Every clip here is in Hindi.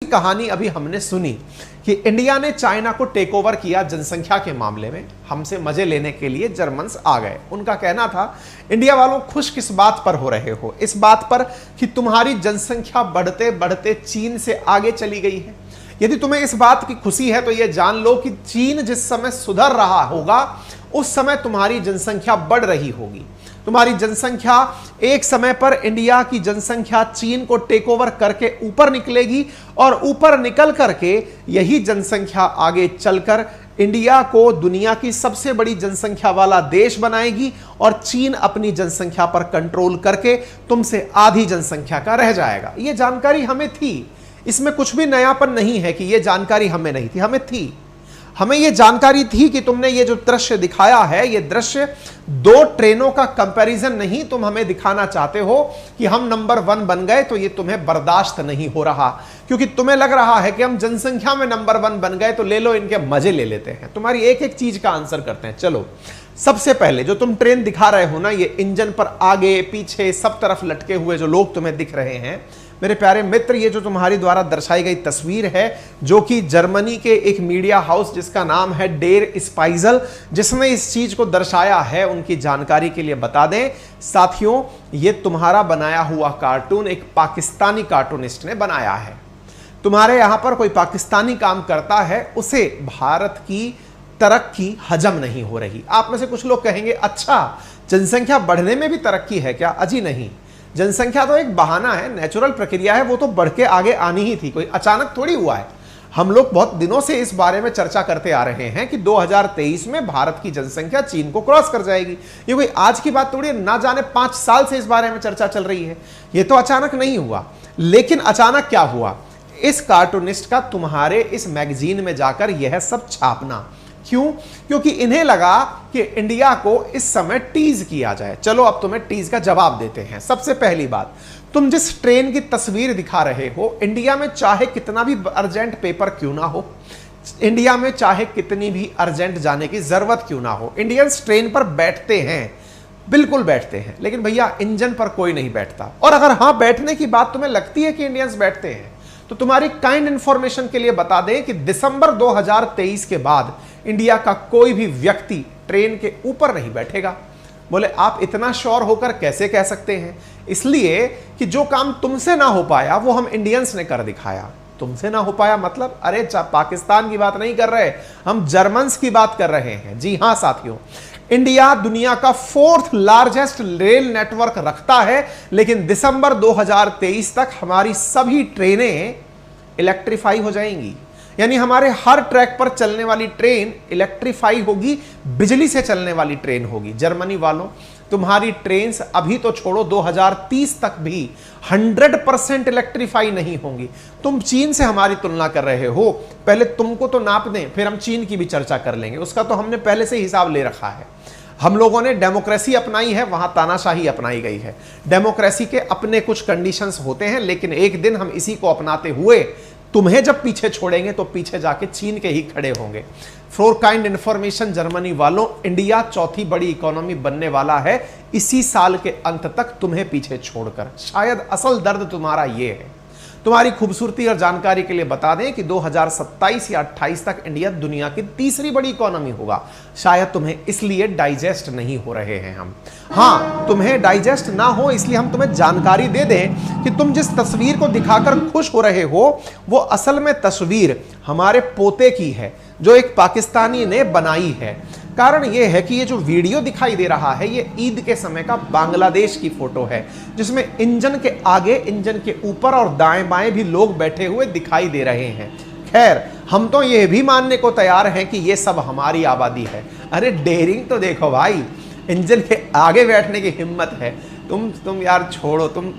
कहानी अभी हमने सुनी कि इंडिया ने चाइना को टेक ओवर किया जनसंख्या के मामले में, हमसे मजे लेने के लिए जर्मन्स आ गए। उनका कहना था, इंडिया वालों खुश किस बात पर हो रहे हो? इस बात पर कि तुम्हारी जनसंख्या बढ़ते बढ़ते चीन से आगे चली गई है। यदि तुम्हें इस बात की खुशी है तो यह जान लो कि चीन जिस समय सुधर रहा होगा उस समय तुम्हारी जनसंख्या बढ़ रही होगी। तुम्हारी जनसंख्या एक समय पर इंडिया की जनसंख्या चीन को टेक ओवर करके ऊपर निकलेगी और ऊपर निकल करके यही जनसंख्या आगे चलकर इंडिया को दुनिया की सबसे बड़ी जनसंख्या वाला देश बनाएगी और चीन अपनी जनसंख्या पर कंट्रोल करके तुमसे आधी जनसंख्या का रह जाएगा। यह जानकारी हमें थी, इसमें कुछ भी नयापन नहीं है कि यह जानकारी हमें नहीं थी, हमें थी। हमें यह जानकारी थी कि तुमने ये जो दृश्य दिखाया है, यह दृश्य दो ट्रेनों का कंपैरिजन नहीं, तुम हमें दिखाना चाहते हो कि हम नंबर 1 बन गए, तो ये तुम्हें बर्दाश्त नहीं हो रहा, क्योंकि तुम्हें लग रहा है कि हम जनसंख्या में नंबर 1 बन गए तो ले लो, इनके मजे ले लेते हैं। तुम्हारी एक एक चीज का आंसर करते हैं। चलो, सबसे पहले जो तुम ट्रेन दिखा रहे हो ना, ये इंजन पर आगे पीछे सब तरफ लटके हुए जो लोग तुम्हें दिख रहे हैं मेरे प्यारे मित्र, ये जो तुम्हारी द्वारा दर्शाई गई तस्वीर है, जो कि जर्मनी के एक मीडिया हाउस जिसका नाम है डेर स्पाइजल, जिसने इस चीज को दर्शाया है, उनकी जानकारी के लिए बता दें साथियों, ये तुम्हारा बनाया हुआ कार्टून एक पाकिस्तानी कार्टूनिस्ट ने बनाया है। तुम्हारे यहां पर कोई पाकिस्तानी काम करता है, उसे भारत की तरक्की हजम नहीं हो रही। आप में से कुछ लोग कहेंगे, अच्छा जनसंख्या बढ़ने में भी तरक्की है क्या? अजी नहीं, जनसंख्या तो एक बहाना है, नेचुरल प्रक्रिया है, वो तो बढ़ के आगे आनी ही थी, कोई अचानक थोड़ी हुआ है। हम लोग बहुत दिनों से इस बारे में चर्चा करते आ रहे हैं कि 2023 में भारत की जनसंख्या चीन को क्रॉस कर जाएगी। ये कोई आज की बात थोड़ी, ना जाने 5 साल से इस बारे में चर्चा चल रही है। ये तो अचानक नहीं हुआ। लेकिन अचानक क्या हुआ? इस कार्टूनिस्ट का तुम्हारे इस मैगजीन में जाकर यह सब छापना। क्यों? क्योंकि इन्हें लगा कि इंडिया को इस समय टीज किया जाए। चलो अब तुम्हें टीज का जवाब देते हैं। सबसे पहली बात, तुम जिस ट्रेन की तस्वीर दिखा रहे हो, इंडिया में चाहे कितना भी अर्जेंट पेपर क्यों ना हो, इंडिया में चाहे कितनी भी अर्जेंट जाने की जरूरत क्यों ना हो, इंडियंस ट्रेन पर बैठते हैं, बिल्कुल बैठते हैं। लेकिन भैया इंजन पर कोई नहीं बैठता। और अगर हां बैठने की बात तुम्हें लगती है कि इंडियंस बैठते हैं, तो तुम्हारी काइंड इंफॉर्मेशन के लिए बता दें कि दिसंबर 2023 के बाद इंडिया का कोई भी व्यक्ति ट्रेन के ऊपर नहीं बैठेगा। बोले आप इतना श्योर होकर कैसे कह सकते हैं? इसलिए कि जो काम तुमसे ना हो पाया वो हम इंडियंस ने कर दिखाया। तुमसे ना हो पाया मतलब, अरे पाकिस्तान की बात नहीं कर रहे, हम जर्मन्स की बात कर रहे हैं। जी हां साथियों, इंडिया दुनिया का 4th लार्जेस्ट रेल नेटवर्क रखता है, लेकिन दिसंबर 2023 तक हमारी सभी ट्रेनें इलेक्ट्रीफाई हो जाएंगी। यानी हमारे हर ट्रैक पर चलने वाली ट्रेन इलेक्ट्रीफाई होगी, बिजली से चलने वाली ट्रेन होगी। जर्मनी वालों, तुम्हारी ट्रेन अभी तो छोड़ो, 2030 तक भी 100% इलेक्ट्रीफाई नहीं होंगी। तुम चीन से हमारी तुलना कर रहे हो, पहले तुमको तो नाप दें, फिर हम चीन की भी चर्चा कर लेंगे। उसका तो हमने पहले से हिसाब ले रखा है। हम लोगों ने डेमोक्रेसी अपनाई है, वहां तानाशाही अपनाई गई है। डेमोक्रेसी के अपने कुछ कंडीशंस होते हैं, लेकिन एक दिन हम इसी को अपनाते हुए तुम्हें जब पीछे छोड़ेंगे तो पीछे जाके चीन के ही खड़े होंगे। फॉर काइंड इंफॉर्मेशन जर्मनी वालों, इंडिया 4थी बड़ी इकोनॉमी बनने वाला है इसी साल के अंत तक, तुम्हें पीछे छोड़कर। शायद असल दर्द तुम्हारा ये है। तुम्हारी खूबसूरती और जानकारी के लिए बता दें कि 2027 या 28 तक इंडिया दुनिया की 3री बड़ी इकोनॉमी होगा। शायद तुम्हें इसलिए डाइजेस्ट नहीं हो रहे हैं हम। हां, तुम्हें डाइजेस्ट ना हो इसलिए हम तुम्हें जानकारी दे दें कि तुम जिस तस्वीर को दिखाकर खुश हो रहे हो, वो असल में तस्वीर हमारे पोते की है, जो एक पाकिस्तानी ने बनाई है। कारण यह है कि ये जो वीडियो दिखाई दे रहा है, ये ईद के समय का बांग्लादेश की फोटो है, जिसमें इंजन के आगे, इंजन के ऊपर और दाएं बाएं भी लोग बैठे हुए दिखाई दे रहे हैं। खैर, हम तो ये भी मानने को तैयार हैं कि ये सब हमारी आबादी है। अरे डेयरिंग तो देखो भाई, इंजन के आगे बैठने की हिम्मत है। तुम यार छोड़ो, तुम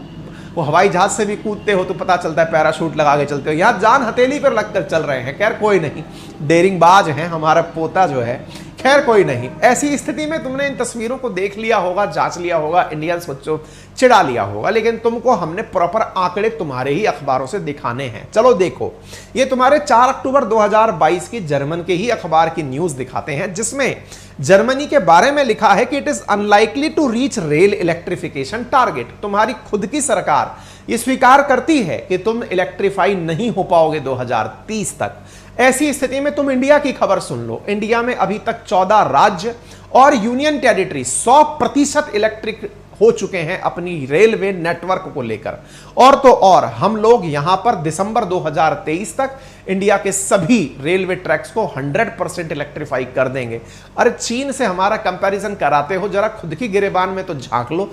वो हवाई जहाज से भी कूदते हो तो पता चलता है पैराशूट लगा के चलते हो, यहाँ जान हथेली पर लगकर चल रहे हैं। खैर कोई नहीं, डेयरिंग बाज हैं हमारा पोता जो है। खैर कोई नहीं, ऐसी स्थिति में तुमने इन तस्वीरों को देख लिया होगा, जांच लिया होगा, इंडियंस बच्चों चिढ़ा लिया होगा, लेकिन तुमको हमने प्रॉपर आंकड़े तुम्हारे ही अखबारों से दिखाने हैं। चलो देखो, ये तुम्हारे 4 अक्टूबर 2022 की जर्मन के ही अखबार की न्यूज दिखाते हैं, जिसमें जर्मनी के बारे में लिखा है कि it is unlikely to reach rail electrification target. तुम्हारी खुद की सरकार ये स्वीकार करती है कि तुम इलेक्ट्रीफाई नहीं हो पाओगे 2030 तक। ऐसी स्थिति में तुम इंडिया की खबर सुन लो। इंडिया में अभी तक 14 राज्य और यूनियन टेरिटरी 100% इलेक्ट्रिक हो चुके हैं अपनी रेलवे नेटवर्क को लेकर। और तो और हम लोग यहां पर दिसंबर 2023 तक इंडिया के सभी रेलवे ट्रैक्स को 100% इलेक्ट्रीफाई कर देंगे। अरे चीन से हमारा कंपैरिजन कराते हो, जरा खुद की गिरेबान में तो झांक लो।